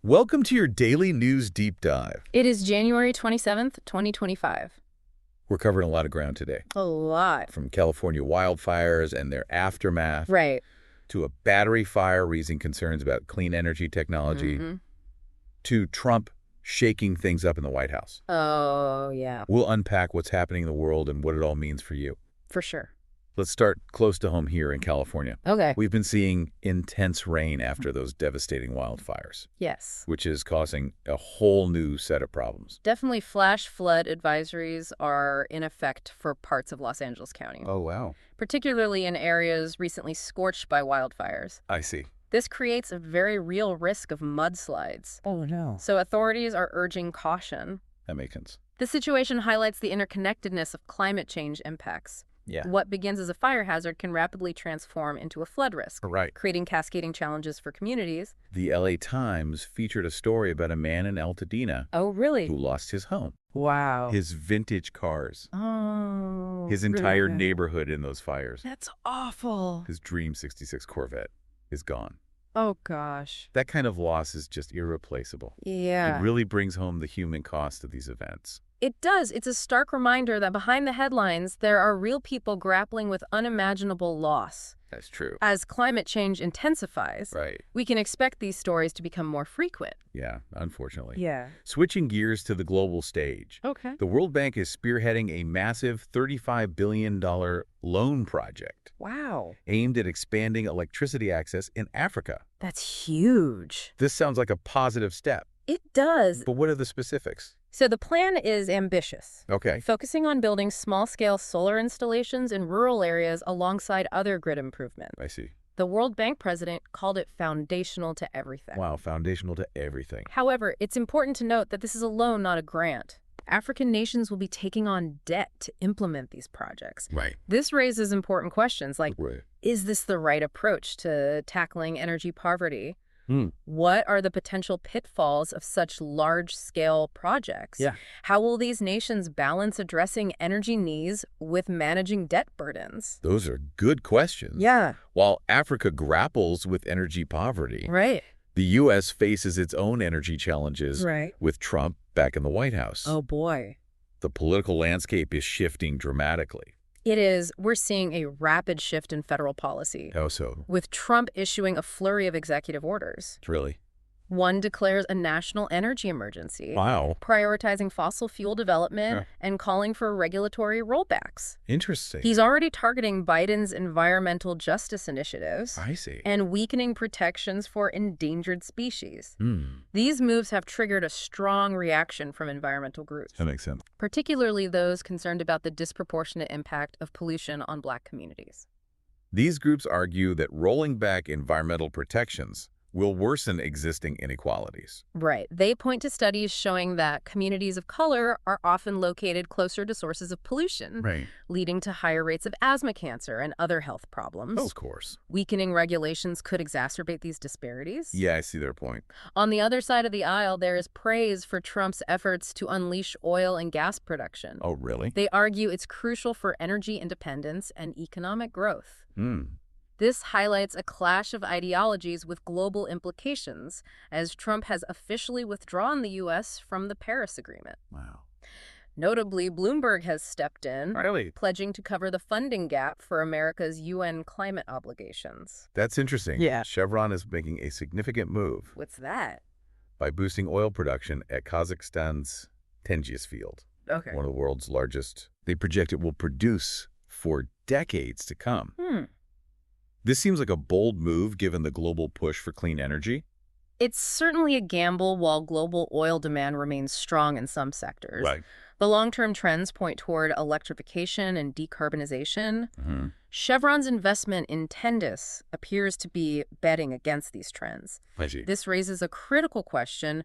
Welcome to your daily news deep dive. It is January 27th, 2025. We're covering a lot of ground today, A lot. from California wildfires and their aftermath Right. to a battery fire raising concerns about clean energy technology to Trump shaking things up in the White House. Oh, yeah. We'll unpack what's happening in the world and what it all means for you. For sure. Let's start close to home here in California. Okay. We've been seeing intense rain after those devastating wildfires, Yes. which is causing a whole new set of problems. Definitely flash flood advisories are in effect for parts of Los Angeles County, Oh, wow. particularly in areas recently scorched by wildfires. I see. This creates a very real risk of mudslides. Oh, no. So authorities are urging caution. That makes sense. This situation highlights the interconnectedness of climate change impacts. Yeah. What begins as a fire hazard can rapidly transform into a flood risk, Right. creating cascading challenges for communities. The LA Times featured a story about a man in Altadena Oh, really? who lost his home, Wow. his vintage cars, Oh. his entire neighborhood in those fires. That's awful. His dream 66 Corvette is gone. Oh, gosh. That kind of loss is just irreplaceable. Yeah. It really brings home the human cost of these events. It does. It's a stark reminder that behind the headlines, there are real people grappling with unimaginable loss. That's true. As climate change intensifies, Right. we can expect these stories to become more frequent. Yeah, unfortunately. Yeah. Switching gears to the global stage. Okay. The World Bank is spearheading a massive $35 billion loan project Wow. aimed at expanding electricity access in Africa. That's huge. This sounds like a positive step, It does. but what are the specifics? So the plan is ambitious, Okay. focusing on building small-scale solar installations in rural areas alongside other grid improvements. I see. The World Bank president called it foundational to everything. Wow, foundational to everything. However, it's important to note that this is a loan, not a grant. African nations will be taking on debt to implement these projects. Right. This raises important questions like, Right. is this the right approach to tackling energy poverty? Hmm. What are the potential pitfalls of such large-scale projects? Yeah. How will these nations balance addressing energy needs with managing debt burdens? Those are good questions. Yeah. While Africa grapples with energy poverty, Right. the U.S. faces its own energy challenges Right. with Trump back in the White House. Oh, boy. The political landscape is shifting dramatically. It is. We're seeing a rapid shift in federal policy, How so? with Trump issuing a flurry of executive orders. Really? One declares a national energy emergency, Wow. prioritizing fossil fuel development Yeah. and calling for regulatory rollbacks. Interesting. He's already targeting Biden's environmental justice initiatives I see. and weakening protections for endangered species. Hmm. These moves have triggered a strong reaction from environmental groups, That makes sense. particularly those concerned about the disproportionate impact of pollution on Black communities. These groups argue that rolling back environmental protections will worsen existing inequalities. Right. They point to studies showing that communities of color are often located closer to sources of pollution, Right. leading to higher rates of asthma, cancer, and other health problems. Of course. Weakening regulations could exacerbate these disparities. Yeah, I see their point. On the other side of the aisle, there is praise for Trump's efforts to unleash oil and gas production. Oh, really? They argue it's crucial for energy independence and economic growth. Hmm. This highlights a clash of ideologies with global implications, as Trump has officially withdrawn the U.S. from the Paris Agreement. Wow. Notably, Bloomberg has stepped in, Really? pledging to cover the funding gap for America's UN climate obligations. That's interesting. Yeah. Chevron is making a significant move What's that? by boosting oil production at Kazakhstan's Tengiz field, Okay. one of the world's largest. They project it will produce for decades to come. This seems like a bold move given the global push for clean energy. It's certainly a gamble while global oil demand remains strong in some sectors. The long-term trends point toward electrification and decarbonization. Chevron's investment in Tengiz appears to be betting against these trends. I see. This raises a critical question.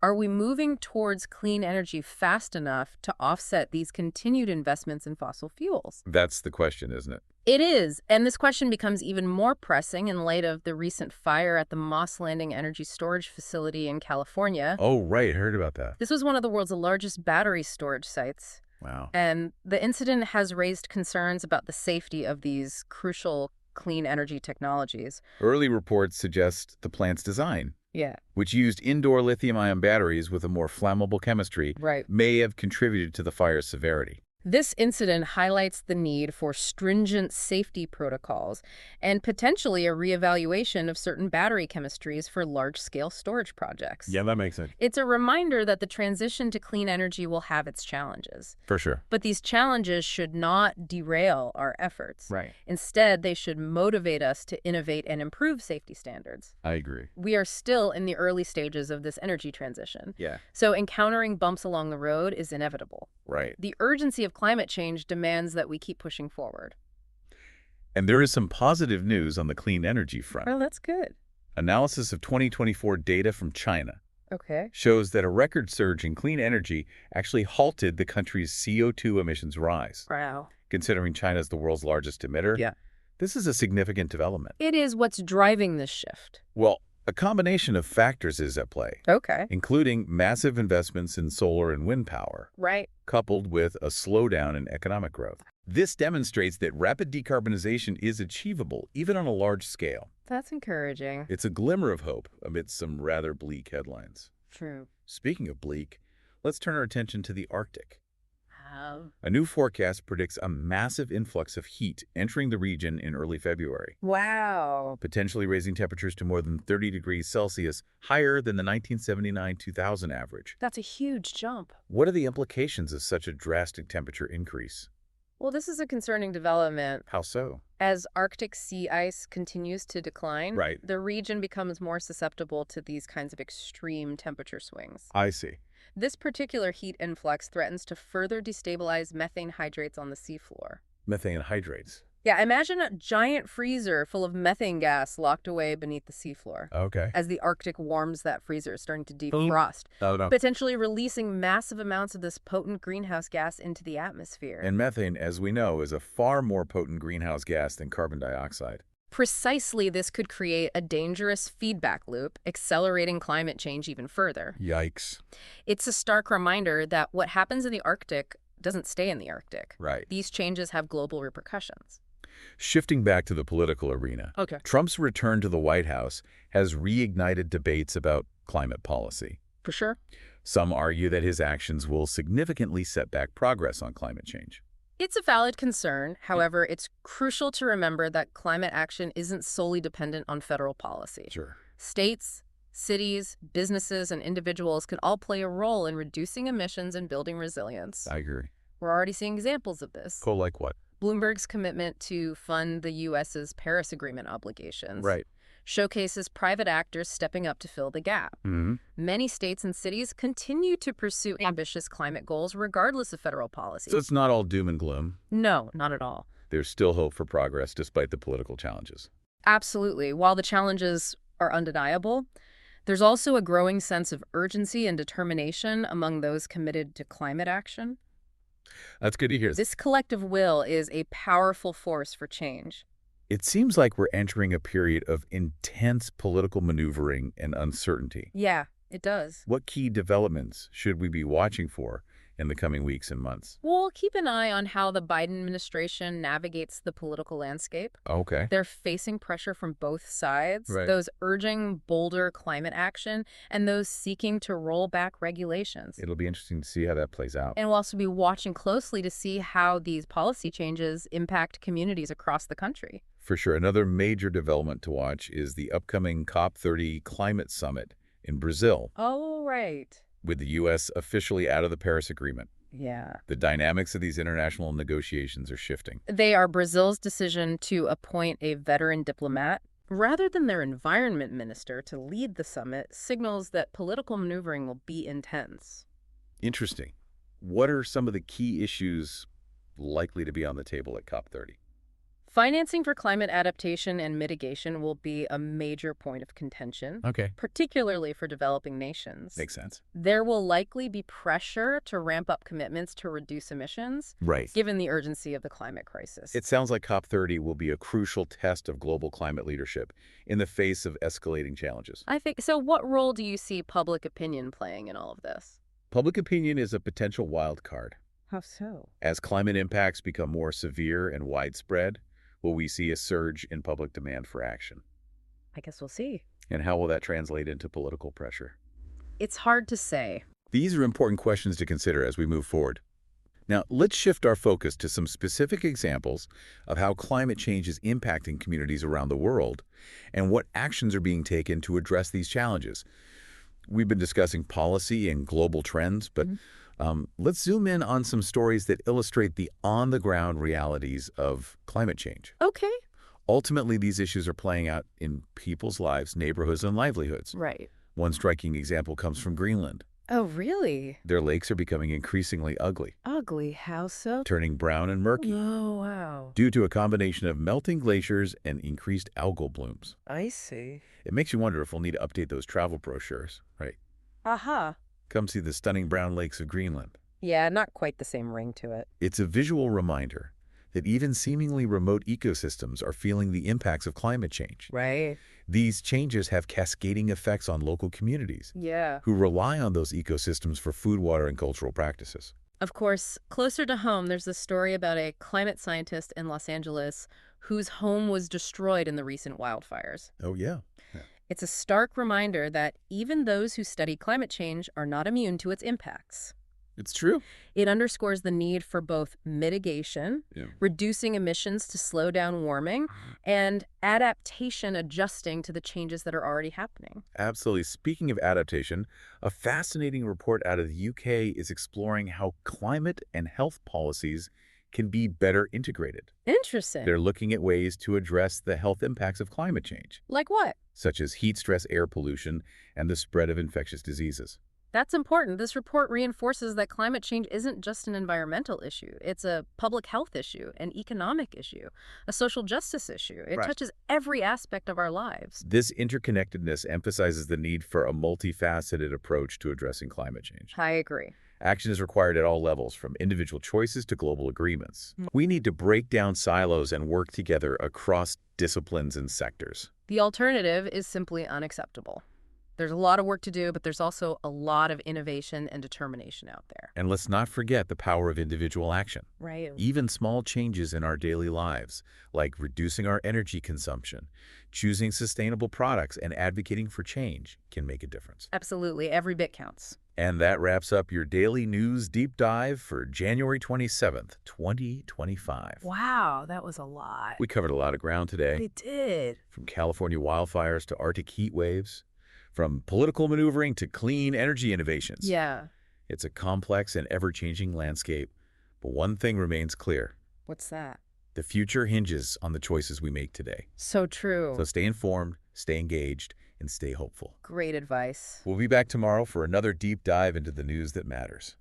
Are we moving towards clean energy fast enough to offset these continued investments in fossil fuels? That's the question, isn't it? It is, and this question becomes even more pressing in light of the recent fire at the Moss Landing energy storage facility in California. Oh, right. Heard about that. This was one of the world's largest battery storage sites, Wow. and the incident has raised concerns about the safety of these crucial clean energy technologies. Early reports suggest the plant's design Yeah. which used indoor lithium-ion batteries with a more flammable chemistry, Right. may have contributed to the fire's severity. This incident highlights the need for stringent safety protocols and potentially a reevaluation of certain battery chemistries for large-scale storage projects. Yeah, that makes sense. It's a reminder that the transition to clean energy will have its challenges. For sure. But these challenges should not derail our efforts. Right. Instead, they should motivate us to innovate and improve safety standards. I agree. We are still in the early stages of this energy transition. Yeah. So encountering bumps along the road is inevitable. Right. The urgency of climate change demands that we keep pushing forward. And there is some positive news on the clean energy front. Well, that's good. Analysis of 2024 data from China Okay. shows that a record surge in clean energy actually halted the country's CO2 emissions rise. Wow. Considering China is the world's largest emitter, Yeah. this is a significant development. It is what's driving this shift. Well, a combination of factors is at play, Okay. including massive investments in solar and wind power, Right. coupled with a slowdown in economic growth. This demonstrates that rapid decarbonization is achievable, even on a large scale. That's encouraging. It's a glimmer of hope amidst some rather bleak headlines. True. Speaking of bleak, let's turn our attention to the Arctic. How? A new forecast predicts a massive influx of heat entering the region in early February, Wow. potentially raising temperatures to more than 30 degrees Celsius, higher than the 1979-2000 average. That's a huge jump. What are the implications of such a drastic temperature increase? Well, this is a concerning development. How so? As Arctic sea ice continues to decline, Right. the region becomes more susceptible to these kinds of extreme temperature swings. I see. This particular heat influx threatens to further destabilize methane hydrates on the seafloor. Methane hydrates. Yeah, imagine a giant freezer full of methane gas locked away beneath the seafloor. Okay. As the Arctic warms, that freezer is starting to defrost, Oh, no. potentially releasing massive amounts of this potent greenhouse gas into the atmosphere. And methane, as we know, is a far more potent greenhouse gas than carbon dioxide. Precisely, this could create a dangerous feedback loop, accelerating climate change even further. Yikes. It's a stark reminder that what happens in the Arctic doesn't stay in the Arctic. Right. These changes have global repercussions. Shifting back to the political arena, Okay. Trump's return to the White House has reignited debates about climate policy. For sure. Some argue that his actions will significantly set back progress on climate change. It's a valid concern. However, it's crucial to remember that climate action isn't solely dependent on federal policy. Sure. States, cities, businesses, and individuals can all play a role in reducing emissions and building resilience. I agree. We're already seeing examples of this. Cool, like what? Bloomberg's commitment to fund the U.S.'s Paris Agreement obligations Right. showcases private actors stepping up to fill the gap. Mm-hmm. Many states and cities continue to pursue ambitious climate goals regardless of federal policy. So it's not all doom and gloom. No, not at all. There's still hope for progress despite the political challenges. Absolutely. While the challenges are undeniable, there's also a growing sense of urgency and determination among those committed to climate action. That's good to hear. This collective will is a powerful force for change. It seems like we're entering a period of intense political maneuvering and uncertainty. Yeah, it does. What key developments should we be watching for in the coming weeks and months? We'll keep an eye on how the Biden administration navigates the political landscape. Okay. They're facing pressure from both sides, Right. those urging bolder climate action and those seeking to roll back regulations. It'll be interesting to see how that plays out. And we'll also be watching closely to see how these policy changes impact communities across the country. For sure. Another major development to watch is the upcoming COP30 climate summit in Brazil, Oh, right. with the U.S. officially out of the Paris Agreement. Yeah. The dynamics of these international negotiations are shifting. They are Brazil's decision to appoint a veteran diplomat rather than their environment minister to lead the summit signals that political maneuvering will be intense. Interesting. What are some of the key issues likely to be on the table at COP30? Financing for climate adaptation and mitigation will be a major point of contention, Okay. particularly for developing nations. Makes sense. There will likely be pressure to ramp up commitments to reduce emissions, Right. given the urgency of the climate crisis. It sounds like COP30 will be a crucial test of global climate leadership in the face of escalating challenges. I think so. What role do you see public opinion playing in all of this? Public opinion is a potential wild card. How so? As climate impacts become more severe and widespread, will we see a surge in public demand for action? I guess we'll see. And how will that translate into political pressure? It's hard to say. These are important questions to consider as we move forward. Now, let's shift our focus to some specific examples of how climate change is impacting communities around the world and what actions are being taken to address these challenges. We've been discussing policy and global trends, but let's zoom in on some stories that illustrate the on-the-ground realities of climate change. Okay. Ultimately, these issues are playing out in people's lives, neighborhoods, and livelihoods. Right. One striking example comes from Greenland. Oh, really? Their lakes are becoming increasingly ugly, Ugly? How so? turning brown and murky Oh, wow. due to a combination of melting glaciers and increased algal blooms. I see. It makes you wonder if we'll need to update those travel brochures, right? Aha. Come see the stunning brown lakes of Greenland. Yeah, not quite the same ring to it. It's a visual reminder that even seemingly remote ecosystems are feeling the impacts of climate change. Right. These changes have cascading effects on local communities Yeah. who rely on those ecosystems for food, water, and cultural practices. Of course, closer to home, there's a story about a climate scientist in Los Angeles whose home was destroyed in the recent wildfires. Oh, yeah. It's a stark reminder that even those who study climate change are not immune to its impacts. It's true. It underscores the need for both mitigation, reducing emissions to slow down warming, and adaptation, adjusting to the changes that are already happening. Absolutely. Speaking of adaptation, a fascinating report out of the UK is exploring how climate and health policies can be better integrated. Interesting. They're looking at ways to address the health impacts of climate change, Like what? such as heat stress, air pollution, and the spread of infectious diseases. That's important. This report reinforces that climate change isn't just an environmental issue. It's a public health issue, an economic issue, a social justice issue. It touches every aspect of our lives. This interconnectedness emphasizes the need for a multifaceted approach to addressing climate change. I agree. Action is required at all levels, from individual choices to global agreements. We need to break down silos and work together across disciplines and sectors. The alternative is simply unacceptable. There's a lot of work to do, but there's also a lot of innovation and determination out there. And let's not forget the power of individual action. Right. Even small changes in our daily lives, like reducing our energy consumption, choosing sustainable products, and advocating for change, can make a difference. Absolutely. Every bit counts. And that wraps up your daily news deep dive for January 27th, 2025. Wow, that was a lot. We covered a lot of ground today. We did. From California wildfires to Arctic heat waves, from political maneuvering to clean energy innovations. Yeah. It's a complex and ever-changing landscape, but one thing remains clear. What's that? The future hinges on the choices we make today. So true. So stay informed, stay engaged, and stay hopeful. Great advice. We'll be back tomorrow for another deep dive into the news that matters.